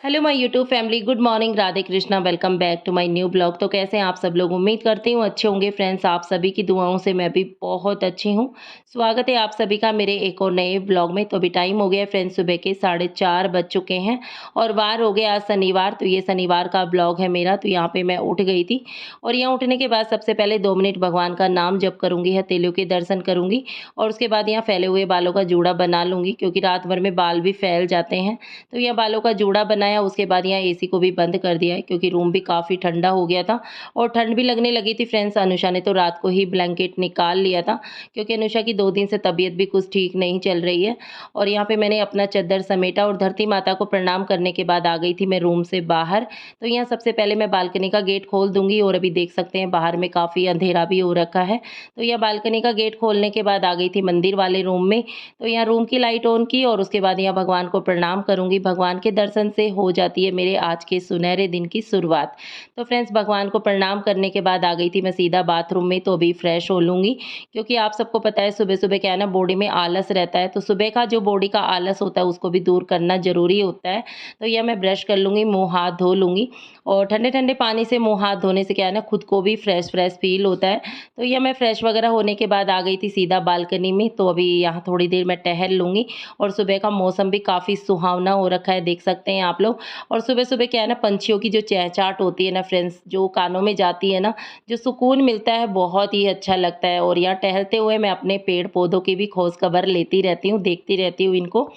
Hello my YouTube family, good morning, Radhe Krishna, welcome back to my new blog. तो कैसे हैं आप सब लोग? उम्मीद करती हूँ अच्छे होंगे फ्रेंड्स। आप सभी की दुआओं से मैं भी बहुत अच्छी हूँ। स्वागत है आप सभी का मेरे एक और नए ब्लॉग में। तो अभी टाइम हो गया है फ्रेंड्स, सुबह के 4:30 बज चुके हैं और वार हो गया आज शनिवार। तो ये शनिवार का ब्लॉग है मेरा। तो यहाँ पे मैं उठ गई थी और यहाँ उठने के बाद सबसे पहले 2 मिनट भगवान का नाम जप करूँगी, हथेलियों के दर्शन करूँगी और उसके बाद यहाँ फैले हुए बालों का जूड़ा बना लूँगी, क्योंकि रात भर में बाल भी फैल जाते हैं। तो यहाँ बालों का जूड़ा बनाया, उसके बाद यहाँ एसी को भी बंद कर दिया है, क्योंकि रूम भी काफ़ी ठंडा हो गया था और ठंड भी लगने लगी थी फ्रेंड्स। अनुषा ने तो रात को ही ब्लैंकेट निकाल लिया था, क्योंकि अनुषा की 2 दिन से तबीयत भी कुछ ठीक नहीं चल रही है। और यहाँ पे मैंने अपना चद्दर समेटा और धरती माता को प्रणाम करने के बाद आ गई थी मैं रूम से बाहर। तो यहाँ सबसे पहले मैं बालकनी का गेट खोल दूंगी और अभी देख सकते हैं बाहर में काफ़ी अंधेरा भी हो रखा है। तो यह बालकनी का गेट खोलने के बाद आ गई थी मंदिर वाले रूम में। तो यहाँ रूम की लाइट ऑन की और उसके बाद यहाँ भगवान को प्रणाम करूंगी। भगवान के दर्शन से हो जाती है मेरे आज के सुनहरे दिन की शुरुआत। तो फ्रेंड्स, भगवान को प्रणाम करने के बाद आ गई थी मैं सीधा बाथरूम में। तो अभी फ्रेश हो लूँगी, क्योंकि आप सबको पता है सुबह सुबह क्या है ना, बॉडी में आलस रहता है। तो सुबह का जो बॉडी का आलस होता है उसको भी दूर करना ज़रूरी होता है। तो यह मैं ब्रश कर लूँगी, मुँह हाथ धो लूँगी और ठंडे ठंडे पानी से मुँह हाथ धोने से क्या है ना, खुद को भी फ्रेश फ्रेश फील होता है। तो यह मैं फ्रेश वगैरह होने के बाद आ गई थी सीधा बालकनी में। तो अभी यहाँ थोड़ी देर मैं टहल लूँगी और सुबह का मौसम भी काफ़ी सुहावना हो रखा है, देख सकते हैं आप लोग। और सुबह-सुबह क्या है ना, पंछियों की जो चहचहाट होती है ना फ्रेंड्स, जो कानों में जाती है ना, जो सुकून मिलता है, बहुत ही अच्छा लगता है। और यहाँ टहलते हुए मैं अपने पेड़-पौधों की भी खोज खबर लेती रहती हूँ, देखती रहती हूँ इनको।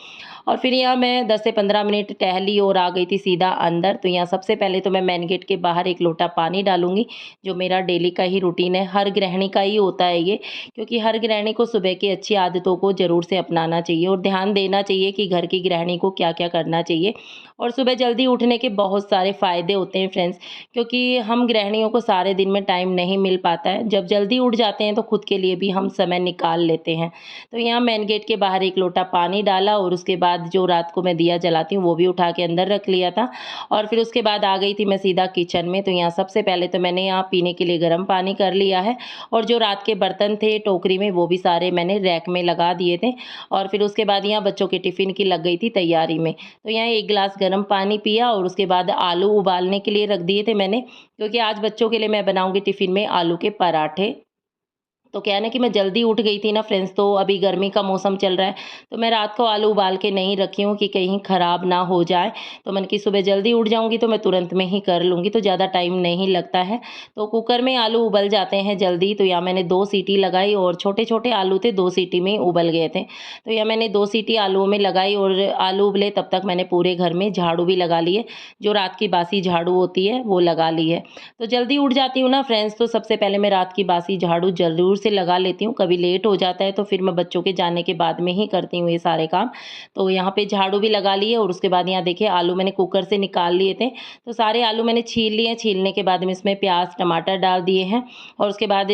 और फिर यहाँ मैं 10 से 15 मिनट टहली और आ गई थी सीधा अंदर। तो यहाँ सबसे पहले तो मैं मेन गेट के बाहर 1 लोटा पानी डालूँगी, जो मेरा डेली का ही रूटीन है। हर गृहिणी का ही होता है ये, क्योंकि हर गृहिणी को सुबह की अच्छी आदतों को ज़रूर से अपनाना चाहिए और ध्यान देना चाहिए कि घर की गृहिणी को क्या-क्या करना चाहिए। और सुबह जल्दी उठने के बहुत सारे फ़ायदे होते हैं फ्रेंड्स, क्योंकि हम गृहिणियों को सारे दिन में टाइम नहीं मिल पाता है। जब जल्दी उठ जाते हैं तो खुद के लिए भी हम समय निकाल लेते हैं। तो यहाँ मेन गेट के बाहर 1 लोटा पानी डाला और उसके बाद जो रात को मैं दिया जलाती हूँ वो भी उठा के अंदर रख लिया था। और फिर उसके बाद आ गई थी मैं सीधा किचन में। तो यहाँ सबसे पहले तो मैंने यहाँ पीने के लिए गर्म पानी कर लिया है और जो रात के बर्तन थे टोकरी में वो भी सारे मैंने रैक में लगा दिए थे। और फिर उसके बाद यहाँ बच्चों के टिफ़िन की लग गई थी तैयारी में। तो यहाँ 1 गिलास गर्म पानी पिया और उसके बाद आलू उबालने के लिए रख दिए थे मैंने, क्योंकि आज बच्चों के लिए मैं बनाऊँगी टिफ़िन में आलू के पराठे। तो क्या है ना कि मैं जल्दी उठ गई थी ना फ्रेंड्स, तो अभी गर्मी का मौसम चल रहा है, तो मैं रात को आलू उबाल के नहीं रखी हूँ कि कहीं ख़राब ना हो जाए। तो मैंने कि सुबह जल्दी उठ जाऊँगी तो मैं तुरंत में ही कर लूँगी, तो ज़्यादा टाइम नहीं लगता है। तो कुकर में आलू उबल जाते हैं जल्दी। तो यहाँ मैंने 2 सीटी लगाई और छोटे-छोटे आलू थे, 2 सीटी में उबल गए थे। तो यहाँ मैंने 2 सीटी आलूओं में लगाई और आलू उबले तब तक मैंने पूरे घर में झाड़ू भी लगा लिए, जो रात की बासी झाड़ू होती है वो लगा ली है। तो जल्दी उठ जाती हूँ ना फ्रेंड्स, तो सबसे पहले मैं रात की बासी झाड़ू ज़रूर से लगा लेती हूँ। कभी लेट हो जाता है तो फिर मैं बच्चों के जाने के बाद में ही करती हूँ ये सारे काम। तो यहाँ पे झाड़ू भी लगा लिए और उसके बाद यहाँ देखिए आलू मैंने कुकर से निकाल लिए थे। तो सारे आलू मैंने छील लिए। छीलने के बाद में इसमें प्याज़, टमाटर डाल दिए हैं और उसके बाद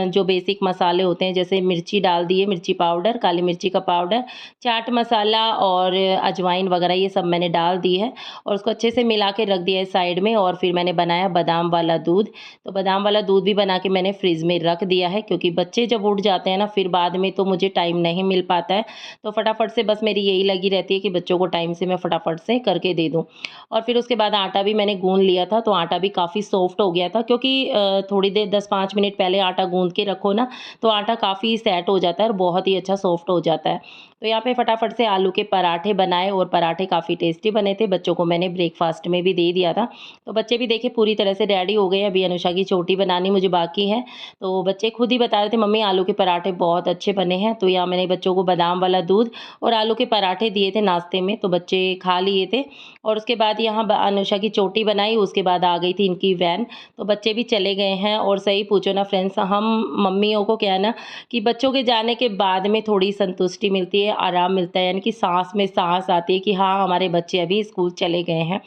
जो बेसिक मसाले होते हैं, जैसे मिर्ची डाल दिए, मिर्ची पाउडर, काली मिर्ची का पाउडर, चाट मसाला और अजवाइन वगैरह ये सब मैंने डाल दी है और उसको अच्छे से मिला के रख दिया है साइड में। और फिर मैंने बनाया बादाम वाला दूध। तो बादाम वाला दूध भी बना के मैंने फ्रिज में रख दिया है, क्योंकि बच्चे जब उठ जाते हैं ना फिर बाद में तो मुझे टाइम नहीं मिल पाता है। तो फटाफट से बस मेरी यही लगी रहती है कि बच्चों को टाइम से मैं फटाफट से करके दे दूँ। और फिर उसके बाद आटा भी मैंने गूँध लिया था, तो आटा भी काफ़ी सॉफ्ट हो गया था, क्योंकि थोड़ी देर 10-5 मिनट पहले आटा गूँध के रखो ना, तो आटा काफ़ी सेट हो जाता है और बहुत ही अच्छा सॉफ्ट हो जाता है। तो यहाँ पे फटाफट से आलू के पराठे बनाए और पराठे काफ़ी टेस्टी बने थे। बच्चों को मैंने ब्रेकफास्ट में भी दे दिया था। तो बच्चे भी देखिए पूरी तरह से रेडी हो गए। अभी अनुषा की चोटी बनानी मुझे बाकी है। तो बच्चे खुद ही बता रहे थे, मम्मी आलू के पराठे बहुत अच्छे बने हैं। तो यहाँ मैंने बच्चों को बादाम वाला दूध और आलू के पराठे दिए थे नाश्ते में, तो बच्चे खा लिए थे। और उसके बाद यहाँ अनुषा की चोटी बनाई, उसके बाद आ गई थी इनकी वैन। तो बच्चे भी चले गए हैं। और सही पूछो ना फ्रेंड्स, हम मम्मियों को क्या है ना कि बच्चों के जाने के बाद में थोड़ी संतुष्टि मिलती है, आराम मिलता है, यानी कि सांस में सांस आती है कि हाँ, हमारे बच्चे अभी स्कूल चले गए हैं।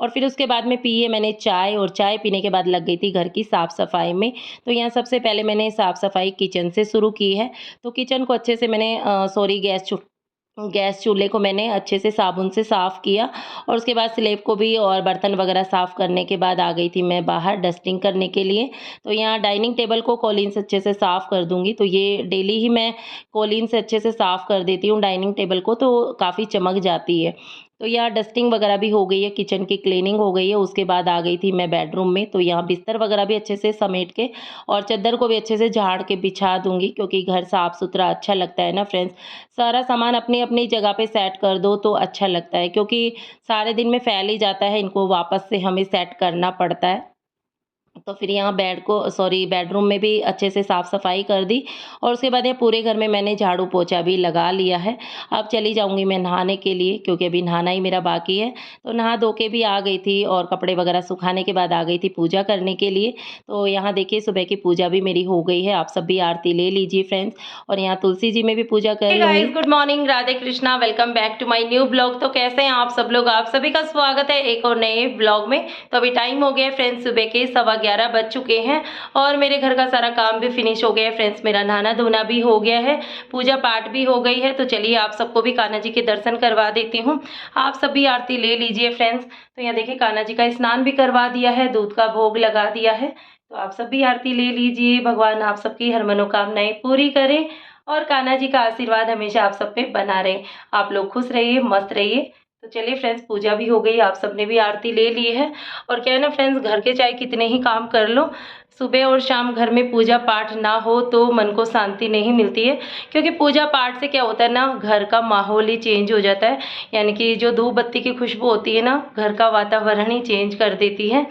और फिर उसके बाद में पिए मैंने चाय और चाय पीने के बाद लग गई थी घर की साफ़ सफाई में। तो यहाँ सबसे पहले मैंने साफ़ सफाई किचन से शुरू की है। तो किचन को अच्छे से मैंने गैस चूल्हे को मैंने अच्छे से साबुन से साफ़ किया और उसके बाद स्लैब को भी और बर्तन वगैरह साफ़ करने के बाद आ गई थी मैं बाहर डस्टिंग करने के लिए। तो यहाँ डाइनिंग टेबल को कॉलीन से अच्छे से साफ़ कर दूँगी। तो ये डेली ही मैं कॉलीन से अच्छे से साफ़ कर देती हूँ डाइनिंग टेबल को, तो काफ़ी चमक जाती है। तो यहाँ डस्टिंग वगैरह भी हो गई है, किचन की क्लीनिंग हो गई है। उसके बाद आ गई थी मैं बेडरूम में, तो यहाँ बिस्तर वगैरह भी अच्छे से समेट के और चादर को भी अच्छे से झाड़ के बिछा दूँगी, क्योंकि घर साफ़ सुथरा अच्छा लगता है ना फ्रेंड्स। सारा सामान अपनी-अपनी जगह पे सेट कर दो तो अच्छा लगता है, क्योंकि सारे दिन में फैल ही जाता है, इनको वापस से हमें सेट करना पड़ता है। तो फिर यहाँ बेडरूम में भी अच्छे से साफ-सफाई कर दी और उसके बाद ये पूरे घर में मैंने झाड़ू पोछा भी लगा लिया है। अब चली जाऊँगी मैं नहाने के लिए, क्योंकि अभी नहाना ही मेरा बाकी है। तो नहा धो के भी आ गई थी और कपड़े वगैरह सुखाने के बाद आ गई थी पूजा करने के लिए। तो यहाँ देखिए सुबह की पूजा भी मेरी हो गई है। आप सब भी आरती ले लीजिए फ्रेंड्स, और यहाँ तुलसी जी में भी पूजा कर लूँगी। Hey guys, good morning, Radhe Krishna, welcome back to my new blog. तो कैसे हैं आप सब लोग? आप सभी का स्वागत है एक और नए ब्लॉग में। तो अभी टाइम हो गया है फ्रेंड्स, सुबह के 11:15 बज चुके हैं और मेरे घर का सारा काम भी फिनिश हो गया है फ्रेंड्स। मेरा नहाना धोना भी हो गया है, पूजा पाठ भी हो गई है। तो चलिए आप सबको भी कान्हा जी के दर्शन करवा देती हूँ। आप सब भी आरती ले लीजिए फ्रेंड्स। तो यहाँ देखिए कान्हा जी का स्नान भी करवा दिया है, दूध का भोग लगा दिया है। तो आप सब भी आरती ले लीजिए। भगवान आप सबकी हर मनोकामनाएं पूरी करें और कान्हा जी का आशीर्वाद हमेशा आप सब पे बना रहे। आप लोग खुश रहिए, मस्त रहिए। तो चलिए फ्रेंड्स, पूजा भी हो गई, आप सबने भी आरती ले ली है। और क्या है ना फ्रेंड्स, घर के चाहे कितने ही काम कर लो, सुबह और शाम घर में पूजा पाठ ना हो तो मन को शांति नहीं मिलती है। क्योंकि पूजा पाठ से क्या होता है ना, घर का माहौल ही चेंज हो जाता है। यानी कि जो धूप बत्ती की खुशबू होती है ना, घर का वातावरण ही चेंज कर देती है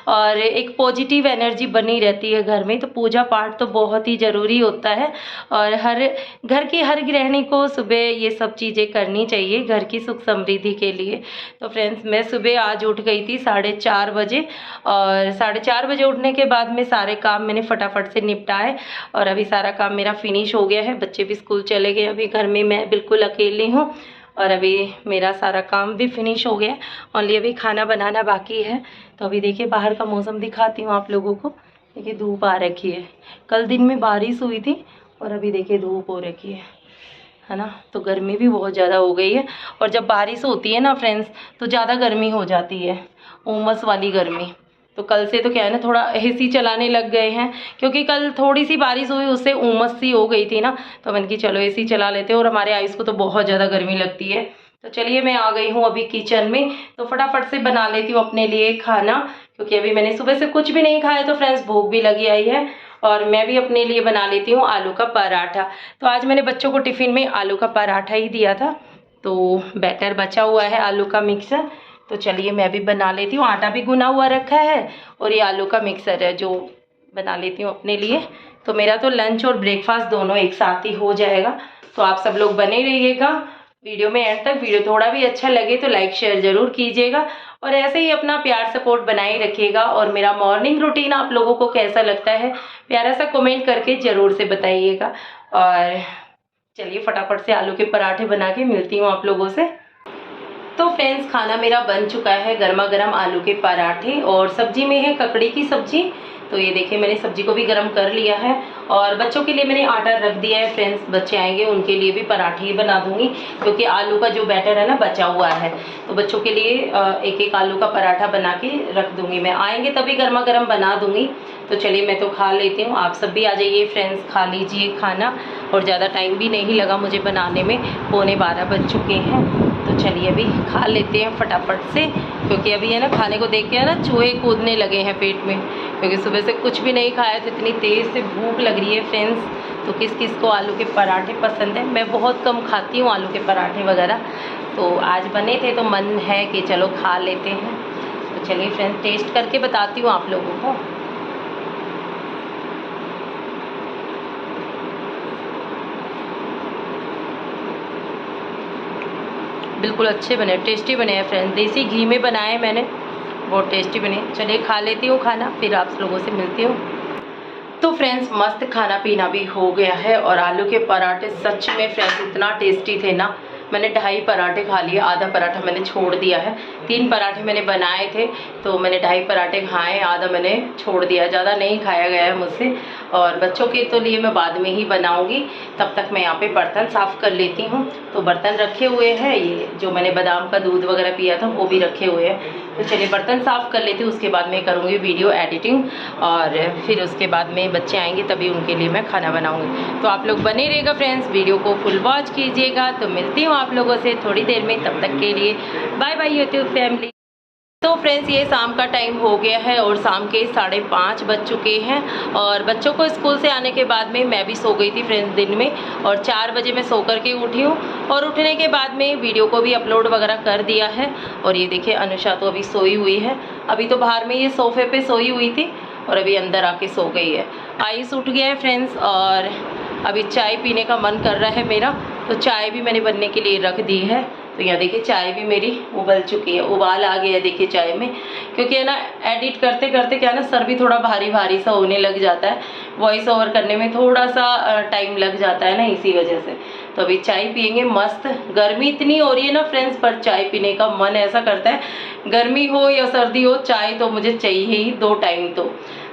और एक पॉजिटिव एनर्जी बनी रहती है घर में। तो पूजा पाठ तो बहुत ही ज़रूरी होता है और हर घर की हर गृहिणी को सुबह ये सब चीज़ें करनी चाहिए घर की सुख समृद्धि के लिए। तो फ्रेंड्स, मैं सुबह आज उठ गई थी 4:30 बजे और 4:30 बजे उठने के बाद में सारे काम मैंने फटाफट से निपटाए और अभी सारा काम मेरा फिनिश हो गया है। बच्चे भी स्कूल चले गए, अभी घर में मैं बिल्कुल अकेली हूँ और अभी मेरा सारा काम भी फिनिश हो गया। ओनली अभी खाना बनाना बाकी है। तो अभी देखिए बाहर का मौसम दिखाती हूँ आप लोगों को। देखिए धूप आ रखी है, कल दिन में बारिश हुई थी और अभी देखिए धूप हो रखी है ना। तो गर्मी भी बहुत ज़्यादा हो गई है और जब बारिश होती है ना फ्रेंड्स तो ज़्यादा गर्मी हो जाती है, उमस वाली गर्मी। तो कल से तो क्या है ना, थोड़ा एसी चलाने लग गए हैं, क्योंकि कल थोड़ी सी बारिश हुई उससे उमस सी हो गई थी ना। तो मैंने कि चलो एसी चला लेते हैं, और हमारे आइस को तो बहुत ज़्यादा गर्मी लगती है। तो चलिए मैं आ गई हूँ अभी किचन में, तो फटाफट से बना लेती हूँ अपने लिए खाना, क्योंकि अभी मैंने सुबह से कुछ भी नहीं खाया। तो फ्रेंड्स भूख भी लगी आई है और मैं भी अपने लिए बना लेती हूँ आलू का पराठा। तो आज मैंने बच्चों को टिफ़िन में आलू का पराठा ही दिया था, तो बैटर बचा हुआ है आलू का मिक्सर। तो चलिए मैं भी बना लेती हूँ, आटा भी गुना हुआ रखा है और ये आलू का मिक्सर है जो बना लेती हूँ अपने लिए। तो मेरा तो लंच और ब्रेकफास्ट दोनों एक साथ ही हो जाएगा। तो आप सब लोग बने रहिएगा वीडियो में एंड तक। वीडियो थोड़ा भी अच्छा लगे तो लाइक शेयर ज़रूर कीजिएगा और ऐसे ही अपना प्यार सपोर्ट बनाए रखिएगा। और मेरा मॉर्निंग रूटीन आप लोगों को कैसा लगता है प्यारा सा कमेंट करके ज़रूर से बताइएगा। और चलिए फटाफट से आलू के पराठे बना के मिलती हूँ आप लोगों से। तो फ्रेंड्स, खाना मेरा बन चुका है, गर्मा गर्म आलू के पराठे और सब्जी में है ककड़ी की सब्जी। तो ये देखिए मैंने सब्जी को भी गर्म कर लिया है और बच्चों के लिए मैंने आटा रख दिया है फ्रेंड्स। बच्चे आएंगे उनके लिए भी पराठे ही बना दूंगी, क्योंकि आलू का जो बैटर है ना बचा हुआ है। तो बच्चों के लिए एक एक आलू का पराठा बना के रख दूंगी, मैं आएंगे तभी गर्मा गर्म बना दूंगी। तो चलिए मैं तो खा लेती हूँ, आप सब भी आ जाइए फ्रेंड्स, खा लीजिए खाना। और ज़्यादा टाइम भी नहीं लगा मुझे बनाने में, 11:15 बज चुके हैं। तो चलिए अभी खा लेते हैं फटाफट से, क्योंकि अभी है ना खाने को देख के है ना चूहे कूदने लगे हैं पेट में, क्योंकि सुबह से कुछ भी नहीं खाया तो इतनी तेज़ से भूख लग रही है फ्रेंड्स। तो किस किस को आलू के पराठे पसंद है? मैं बहुत कम खाती हूँ आलू के पराठे वगैरह, तो आज बने थे तो मन है कि चलो खा लेते हैं। तो चलिए फ्रेंड्स टेस्ट करके बताती हूँ आप लोगों को। बिल्कुल अच्छे बने, टेस्टी बने हैं फ्रेंड्स। देसी घी में बनाए मैंने, बहुत टेस्टी बने। चलिए खा लेती हूँ खाना, फिर आप लोगों से मिलती हूँ। तो फ्रेंड्स मस्त खाना पीना भी हो गया है और आलू के पराठे सच में फ्रेंड्स इतना टेस्टी थे ना। मैंने 2.5 पराठे खा लिए, आधा पराठा मैंने छोड़ दिया है। 3 पराठे मैंने बनाए थे, तो मैंने 2.5 पराठे खाए, आधा मैंने छोड़ दिया, ज़्यादा नहीं खाया गया है मुझसे। और बच्चों के तो लिए मैं बाद में ही बनाऊंगी, तब तक मैं यहाँ पे बर्तन साफ़ कर लेती हूँ। तो बर्तन रखे हुए हैं, ये जो मैंने बादाम का दूध वगैरह पिया था वो भी रखे हुए हैं। तो चलिए बर्तन साफ़ कर लेती हूँ, उसके बाद मैं करूँगी वीडियो एडिटिंग, और फिर उसके बाद में बच्चे आएंगे तभी उनके लिए मैं खाना बनाऊँगी। तो आप लोग बने रहिएगा फ्रेंड्स, वीडियो को फुल वॉच कीजिएगा। तो मिलती हूँ आप लोगों से थोड़ी देर में, तब तक के लिए बाय बाय यूट्यूब फैमिली। तो फ्रेंड्स ये शाम का टाइम हो गया है और शाम के 5:30 बज चुके हैं, और बच्चों को स्कूल से आने के बाद में मैं भी सो गई थी फ्रेंड्स दिन में, और 4 बजे मैं सो कर के उठी हूँ। और उठने के बाद में वीडियो को भी अपलोड वगैरह कर दिया है। और ये देखिए अनुषा तो अभी सोई हुई है, अभी तो बाहर में ये सोफ़े पे सोई हुई थी और अभी अंदर आके सो गई है। आयुष उठ गया है फ्रेंड्स, और अभी चाय पीने का मन कर रहा है मेरा, तो चाय भी मैंने बनने के लिए रख दी है। तो यहाँ देखिए चाय भी मेरी उबल चुकी है, उबाल आ गया है देखिए चाय में, क्योंकि है ना एडिट करते करते क्या ना सर भी थोड़ा भारी भारी सा होने लग जाता है, वॉइस ओवर करने में थोड़ा सा टाइम लग जाता है ना, इसी वजह से। तो अभी चाय पियेंगे मस्त। गर्मी इतनी हो रही है ना फ्रेंड्स, पर चाय पीने का मन ऐसा करता है, गर्मी हो या सर्दी हो चाय तो मुझे चाहिए ही 2 टाइम। तो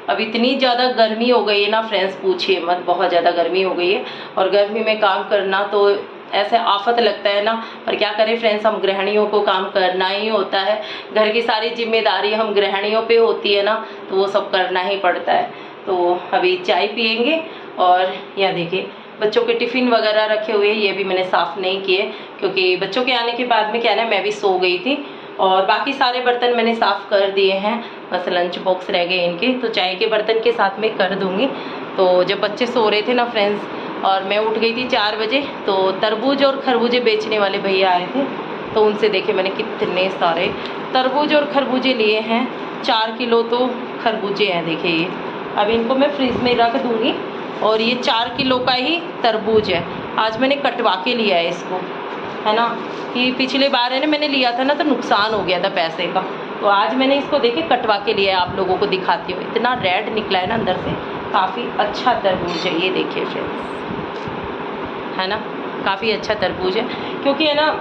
अब इतनी ज़्यादा गर्मी हो गई है ना फ्रेंड्स, पूछिए मत, बहुत ज़्यादा गर्मी हो गई है। और गर्मी में काम करना तो ऐसे आफत लगता है ना, पर क्या करें फ्रेंड्स, हम गृहिणियों को काम करना ही होता है। घर की सारी जिम्मेदारी हम गृहिणियों पे होती है ना, तो वो सब करना ही पड़ता है। तो अभी चाय पियेंगे, और यहाँ देखिए बच्चों के टिफ़िन वगैरह रखे हुए हैं, ये भी मैंने साफ़ नहीं किए, क्योंकि बच्चों के आने के बाद में क्या ना मैं भी सो गई थी। और बाकी सारे बर्तन मैंने साफ़ कर दिए हैं, बस लंच बॉक्स रह गए इनके, तो चाय के बर्तन के साथ में कर दूँगी। तो जब बच्चे सो रहे थे ना फ्रेंड्स, और मैं उठ गई थी 4 बजे, तो तरबूज और खरबूजे बेचने वाले भैया आए थे, तो उनसे देखे मैंने कितने सारे तरबूज और खरबूजे लिए हैं। 4 किलो तो खरबूजे हैं देखिए ये। अब इनको मैं फ्रिज में रख दूँगी, और ये 4 किलो का ही तरबूज है। आज मैंने कटवा के लिया है इसको, है ना, कि पिछले बार है ना मैंने लिया था ना तो नुकसान हो गया था पैसे का, तो आज मैंने इसको देखे कटवा के लिया है। आप लोगों को दिखाती हूँ, इतना रेड निकला है ना अंदर से, काफ़ी अच्छा तरबूज है ये देखिए फ्रेंड्स, है ना, काफ़ी अच्छा तरबूज है। क्योंकि है ना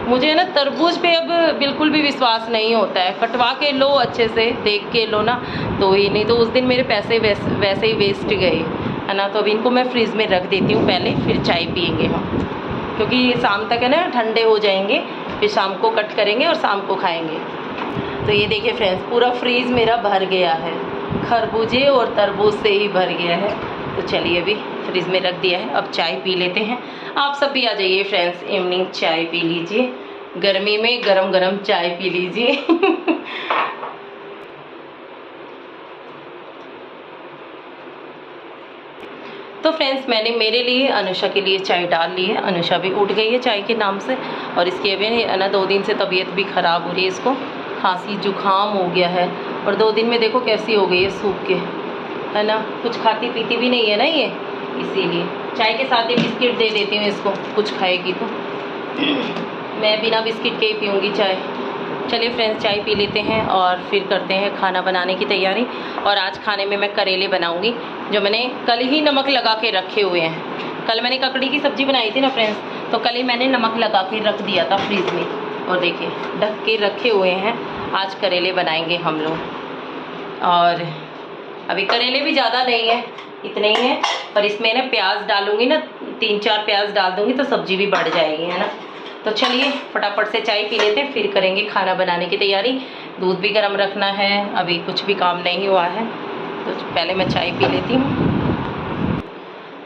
मुझे है ना तरबूज पे अब बिल्कुल भी विश्वास नहीं होता है, कटवा के लो अच्छे से देख के लो ना, तो ही नहीं तो उस दिन मेरे पैसे वैसे ही वेस्ट गए, है ना। तो अब इनको मैं फ्रिज में रख देती हूँ पहले, फिर चाय पियेंगे हम, क्योंकि शाम तक है ना ठंडे हो जाएंगे, फिर शाम को कट करेंगे और शाम को खाएंगे। तो ये देखिए फ्रेंड्स पूरा फ्रीज मेरा भर गया है, खरबूजे और तरबूज से ही भर गया है। तो चलिए अभी फ्रिज में रख दिया है, अब चाय पी लेते हैं। आप सब भी आ जाइए फ्रेंड्स, इवनिंग चाय पी लीजिए, गर्मी में गरम गरम चाय पी लीजिए। तो फ्रेंड्स मैंने मेरे लिए अनुषा के लिए चाय डाल ली है, अनुषा भी उठ गई है चाय के नाम से। और इसकी अभी है ना 2 दिन से तबीयत भी ख़राब हो रही है, इसको खांसी जुकाम हो गया है, और 2 दिन में देखो कैसी हो गई है सूख के, है ना, कुछ खाती पीती भी नहीं है ना ये, इसीलिए चाय के साथ ही बिस्किट दे देती हूँ इसको, कुछ खाएगी तो। मैं बिना बिस्किट के ही पीऊँगी चाय। चलिए फ्रेंड्स चाय पी लेते हैं और फिर करते हैं खाना बनाने की तैयारी। और आज खाने में मैं करेले बनाऊंगी, जो मैंने कल ही नमक लगा के रखे हुए हैं। कल मैंने ककड़ी की सब्ज़ी बनाई थी ना फ्रेंड्स, तो कल ही मैंने नमक लगा के रख दिया था फ्रीज में, और देखिए ढक के रखे हुए हैं। आज करेले बनाएंगे हम लोग। और अभी करेले भी ज़्यादा नहीं है, इतने ही हैं, पर इसमें ना प्याज डालूँगी ना, 3-4 प्याज डाल दूँगी तो सब्ज़ी भी बढ़ जाएगी, है ना। तो चलिए फटाफट से चाय पी लेते हैं, फिर करेंगे खाना बनाने की तैयारी। दूध भी गर्म रखना है, अभी कुछ भी काम नहीं हुआ है, तो पहले मैं चाय पी लेती हूँ।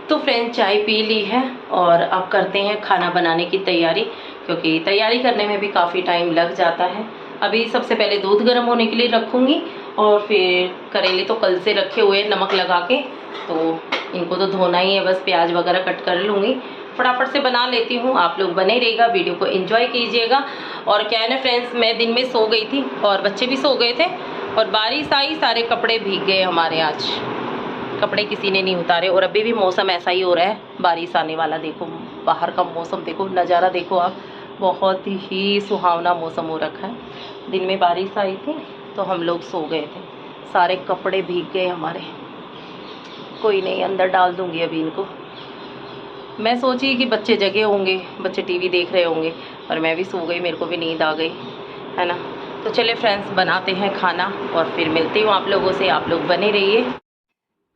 तो फ्रेंड्स चाय पी ली है, और अब करते हैं खाना बनाने की तैयारी, क्योंकि तैयारी करने में भी काफ़ी टाइम लग जाता है। अभी सबसे पहले दूध गर्म होने के लिए रखूँगी, और फिर करेले तो कल से रखे हुए नमक लगा के, तो इनको तो धोना ही है, बस प्याज वगैरह कट कर लूँगी, फटाफट से बना लेती हूँ। आप लोग बने रहिएगा, वीडियो को एंजॉय कीजिएगा। और क्या है ना फ्रेंड्स, मैं दिन में सो गई थी और बच्चे भी सो गए थे, और बारिश आई, सारे कपड़े भीग गए हमारे। आज कपड़े किसी ने नहीं उतारे, और अभी भी मौसम ऐसा ही हो रहा है, बारिश आने वाला। देखो बाहर का मौसम, देखो नज़ारा देखो आप, बहुत ही सुहावना मौसम हो रखा है। दिन में बारिश आई थी तो हम लोग सो गए थे, सारे कपड़े भीग गए हमारे। कोई नहीं, अंदर डाल दूँगी अभी इनको। मैं सोची कि बच्चे जगे होंगे, बच्चे टीवी देख रहे होंगे, पर मैं भी सो गई, मेरे को भी नींद आ गई, है ना। तो चलिए फ्रेंड्स बनाते हैं खाना और फिर मिलती हूँ आप लोगों से, आप लोग बने रहिए।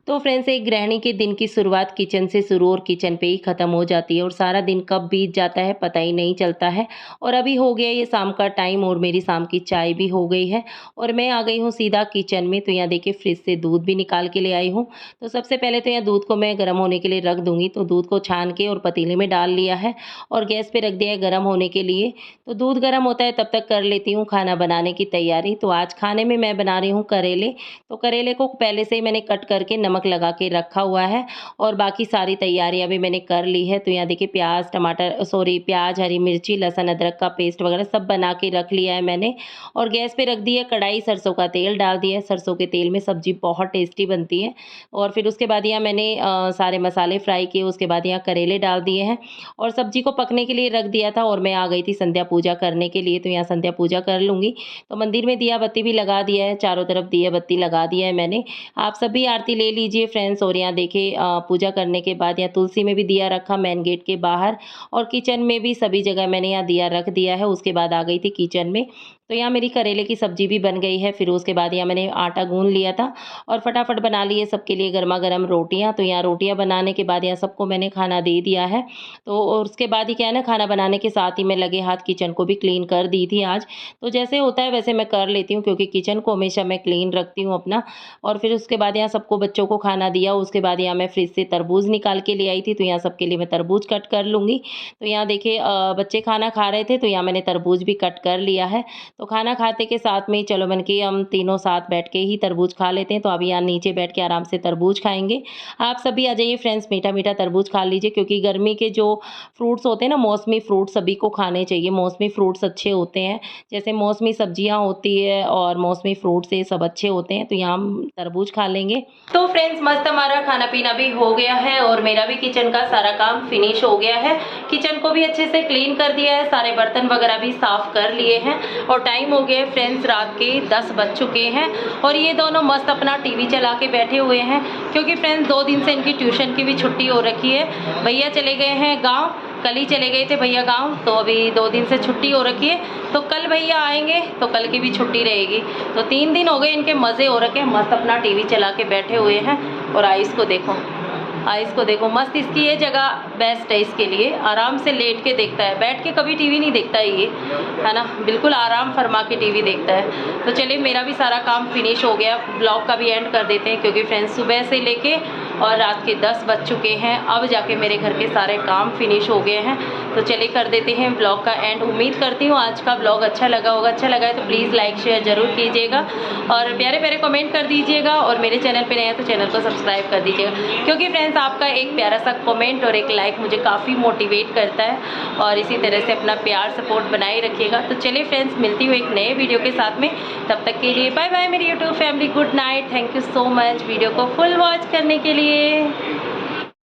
तो फ्रेंड्स, एक गृहिणी के दिन की शुरुआत किचन से शुरू और किचन पे ही ख़त्म हो जाती है और सारा दिन कब बीत जाता है पता ही नहीं चलता है। और अभी हो गया ये शाम का टाइम और मेरी शाम की चाय भी हो गई है और मैं आ गई हूँ सीधा किचन में। तो यहाँ देखिए फ्रिज से दूध भी निकाल के ले आई हूँ। तो सबसे पहले तो यहाँ दूध को मैं गर्म होने के लिए रख दूँगी। तो दूध को छान के और पतीले में डाल लिया है और गैस पर रख दिया है गर्म होने के लिए। तो दूध गर्म होता है तब तक कर लेती हूँ खाना बनाने की तैयारी। तो आज खाने में मैं बना रही हूँ करेले। तो करेले को पहले से ही मैंने कट करके नमक लगा के रखा हुआ है और बाकी सारी तैयारियां भी मैंने कर ली है। तो यहाँ देखिए प्याज टमाटर प्याज हरी मिर्ची लहसुन अदरक का पेस्ट वगैरह सब बना के रख लिया है मैंने। और गैस पे रख दी है कढ़ाई, सरसों का तेल डाल दिया है। सरसों के तेल में सब्जी बहुत टेस्टी बनती है। और फिर उसके बाद यहाँ मैंने सारे मसाले फ्राई किए। उसके बाद यहाँ करेले डाल दिए हैं और सब्जी को पकने के लिए रख दिया था और मैं आ गई थी संध्या पूजा करने के लिए। तो यहाँ संध्या पूजा कर लूँगी। तो मंदिर में दिया बत्ती भी लगा दिया है, चारों तरफ दिया बत्ती लगा दिया है मैंने। आप सभी आरती ले लीजिए फ्रेंड्स। और यहाँ देखिए पूजा करने के बाद यहाँ तुलसी में भी दिया रखा, मेन गेट के बाहर और किचन में भी, सभी जगह मैंने यहाँ दिया रख दिया है। उसके बाद आ गई थी किचन में। तो यहाँ मेरी करेले की सब्जी भी बन गई है। फिर उसके बाद यहाँ मैंने आटा गूंद लिया था और फटाफट बना लिए सबके लिए गर्मा गर्म रोटियाँ। तो यहाँ रोटियाँ बनाने के बाद यहाँ सबको मैंने खाना दे दिया है। तो और उसके बाद ही क्या है ना, खाना बनाने के साथ ही मैं लगे हाथ किचन को भी क्लीन कर दी थी आज। तो जैसे होता है वैसे मैं कर लेती हूँ क्योंकि किचन को हमेशा मैं क्लीन रखती हूँ अपना। और फिर उसके बाद यहाँ सबको बच्चों को खाना दिया। उसके बाद यहाँ मैं फ्रिज से तरबूज निकाल के ले आई थी। तो यहाँ सबके लिए मैं तरबूज कट कर लूँगी। तो यहाँ देखिए बच्चे खाना खा रहे थे तो यहाँ मैंने तरबूज भी कट कर लिया है। तो खाना खाते के साथ में ही चलो मन की हम तीनों साथ बैठ के ही तरबूज खा लेते हैं। तो अभी यहाँ नीचे बैठ के आराम से तरबूज खाएंगे। आप सभी आ जाइए फ्रेंड्स, मीठा मीठा तरबूज खा लीजिए क्योंकि गर्मी के जो फ्रूट्स होते हैं ना, मौसमी फ्रूट सभी को खाने चाहिए। मौसमी फ्रूट्स अच्छे होते हैं, जैसे मौसमी सब्जियां होती है और मौसमी फ्रूट्स ये सब अच्छे होते हैं। तो यहाँ हम तरबूज खा लेंगे। तो फ्रेंड्स मस्त हमारा खाना पीना भी हो गया है और मेरा भी किचन का सारा काम फिनिश हो गया है। किचन को भी अच्छे से क्लीन कर दिया है, सारे बर्तन वगैरह भी साफ कर लिए हैं और टाइम हो गया है फ्रेंड्स रात के 10 बज चुके हैं। और ये दोनों मस्त अपना टीवी चला के बैठे हुए हैं क्योंकि फ्रेंड्स 2 दिन से इनकी ट्यूशन की भी छुट्टी हो रखी है। भैया चले गए हैं गाँव, कल ही चले गए थे भैया गांव। तो अभी 2 दिन से छुट्टी हो रखी है। तो कल भैया आएंगे तो कल की भी छुट्टी रहेगी। तो 3 दिन हो गए इनके मज़े हो रखे हैं, मस्त अपना टीवी चला के बैठे हुए हैं। और आइस को देखो, आइस को देखो, मस्त इसकी ये जगह बेस्ट है इसके लिए। आराम से लेट के देखता है, बैठ के कभी टीवी नहीं देखता ये, है ना, बिल्कुल आराम फरमा के टीवी देखता है। तो चलिए मेरा भी सारा काम फिनिश हो गया। ब्लॉग का भी एंड कर देते हैं क्योंकि फ्रेंड्स सुबह से लेके और रात के 10 बज चुके हैं। अब जाके मेरे घर के सारे काम फिनिश हो गए हैं। तो चलिए कर देते हैं ब्लॉग का एंड। उम्मीद करती हूँ आज का ब्लॉग अच्छा लगा होगा। अच्छा लगा है तो प्लीज़ लाइक शेयर ज़रूर कीजिएगा और प्यारे प्यारे कमेंट कर दीजिएगा। और मेरे चैनल पे नए हैं तो चैनल को सब्सक्राइब कर दीजिएगा क्योंकि फ्रेंड्स आपका एक प्यारा सा कमेंट और एक लाइक मुझे काफ़ी मोटिवेट करता है। और इसी तरह से अपना प्यार सपोर्ट बनाए रखिएगा। तो चलिए फ्रेंड्स मिलती हूँ एक नए वीडियो के साथ में, तब तक के लिए बाय बाय मेरी YouTube family, good night. Thank you so much video को फुल वॉच करने के लिए।